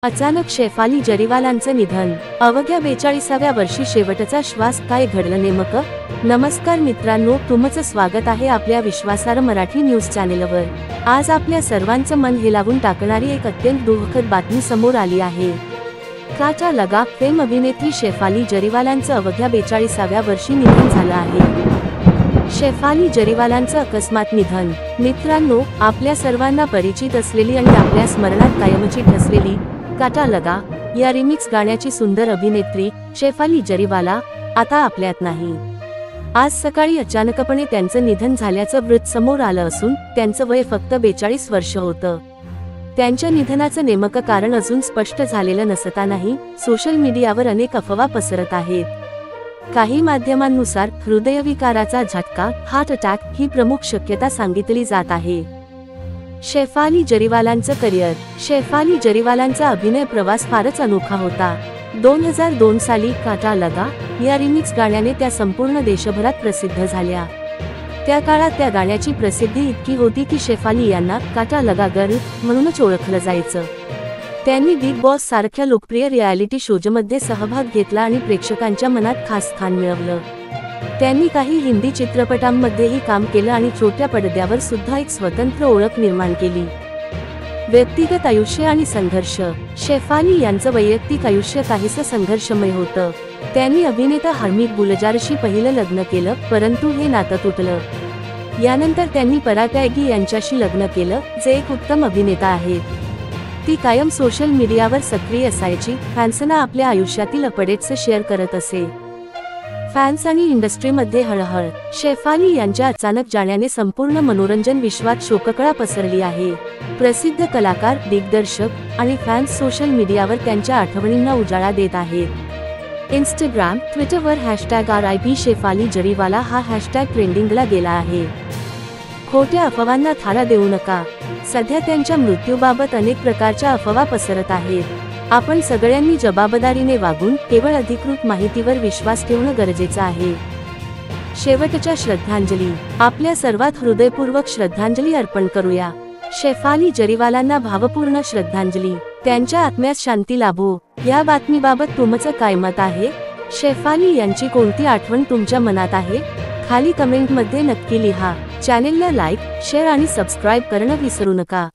अचानक शेफाली जरीवालांचं निधन, अवघ्या 42व्या वर्षी शेवटचा श्वास. काय घडलं नेमकं? नमस्कार मित्रांनो, तुमचं स्वागत आहे आपल्या विश्वासार्ह मराठी न्यूज चॅनेलवर. आज आपल्या सर्वांचं मन हेलावून टाकणारी एक अत्यंत दुःखद बातमी समोर आली आहे. काटा लगा फेम अभिनेत्री शेफाली जरीवालांचं अवघ्या 42व्या वर्षी निधन झालं आहे. शेफाली जरीवालांचं अकस्मात निधन. मित्रांनो, आपल्या सर्वांना परिचित असलेली आणि आपल्या स्मरणात कायमची ठसलेली काटा लगा या रिमिक्स गाण्याची सुंदर अभिनेत्री शेफाली जरीवाला आता आपल्यात नाही. आज सकाळी अचानकपणे त्यांचं निधन झाल्याचं वृत्त समोर आलं असून त्यांचं वय फक्त 42 वर्ष होतं. त्यांच्या निधनाचं नेमकं कारण अजून स्पष्ट झालेलं नसतानाही सोशल मीडियावर अनेक अफवा पसरत आहेत. काही माध्यमांनुसार हृदयविकाराचा झटका, हार्ट अटॅक ही प्रमुख शक्यता सांगितली जात आहे. शेफाली जरीवालांचं करिअर. शेफाली जरीवालांचा अभिनय प्रवास फारच अनोखा होता. 2002 साली काटा लगा या रिमिक्स गाण्याने त्या संपूर्ण देशभरात प्रसिद्ध झाल्या. त्या काळात त्या गाण्याची प्रसिद्धी इतकी होती की शेफाली यांना काटा लगा गर्ल म्हणूनच ओळखलं जायचं. त्यांनी बिग बॉस सारख्या लोकप्रिय रियालिटी शोजमध्ये सहभाग घेतला आणि प्रेक्षकांच्या मनात खास स्थान मिळवलं. त्यांनी काही हिंदी चित्रपटांमध्येही काम केलं आणि छोट्या पडद्यावर सुद्धा एक स्वतंत्र ओळख निर्माण केली. व्यक्तिगत आयुष्य आणि संघर्ष. शेफाली यांचं वैयक्तिक आयुष्य काहीसं संघर्षमय होतं. त्यांनी अभिनेता हरमीत गुलजारशी पहिलं लग्न केलं, परंतु हे नातं तुटलं. यानंतर त्यांनी पराग यांच्याशी लग्न केलं, जे एक उत्तम अभिनेता आहेत. ती कायम सोशल मीडियावर सक्रिय असायची, फॅन्सना आपल्या आयुष्यातील अपडेट्स शेअर करत असे. फॅन्स आणि इंडस्ट्रीमध्ये हळहळ. शेफाली यांच्या अचानक जाण्याने संपूर्ण मनोरंजन विश्वात शोककळा पसरली आहे. प्रसिद्ध कलाकार, दिग्दर्शक आणि फॅन्स सोशल मीडियावर त्यांच्या आठवणींना उजाळा देत आहेत. इंस्टाग्राम, ट्विटरवर #RIP शेफाली जरीवाला हा हॅशटॅग ट्रेंडिंगला गेला आहे. खोट्या अफवांना थारा देऊ नका. सध्या त्यांच्या मृत्यूबाबत अनेक प्रकारच्या अफवा पसरत आहेत. आपण सगळ्यांनी जबाबदारीने वागून केवळ अधिकृत माहितीवर विश्वास ठेवणं गरजेचं आहे. शेवटच्या श्रद्धांजली. आपल्या सर्वात हृदयपूर्वक श्रद्धांजली अर्पण करूया. शेफाली जरीवालांना भावपूर्ण श्रद्धांजली. त्यांच्या आत्म्यास शांती लाभो. या बातमीबाबत तुमचं काय मत आहे? शेफाली यांची कोणती आठवण तुमच्या मनात आहे? खाली कमेंटमध्ये नक्की लिहा. चॅनेलला लाईक, शेअर आणि सबस्क्राईब करणं विसरू नका.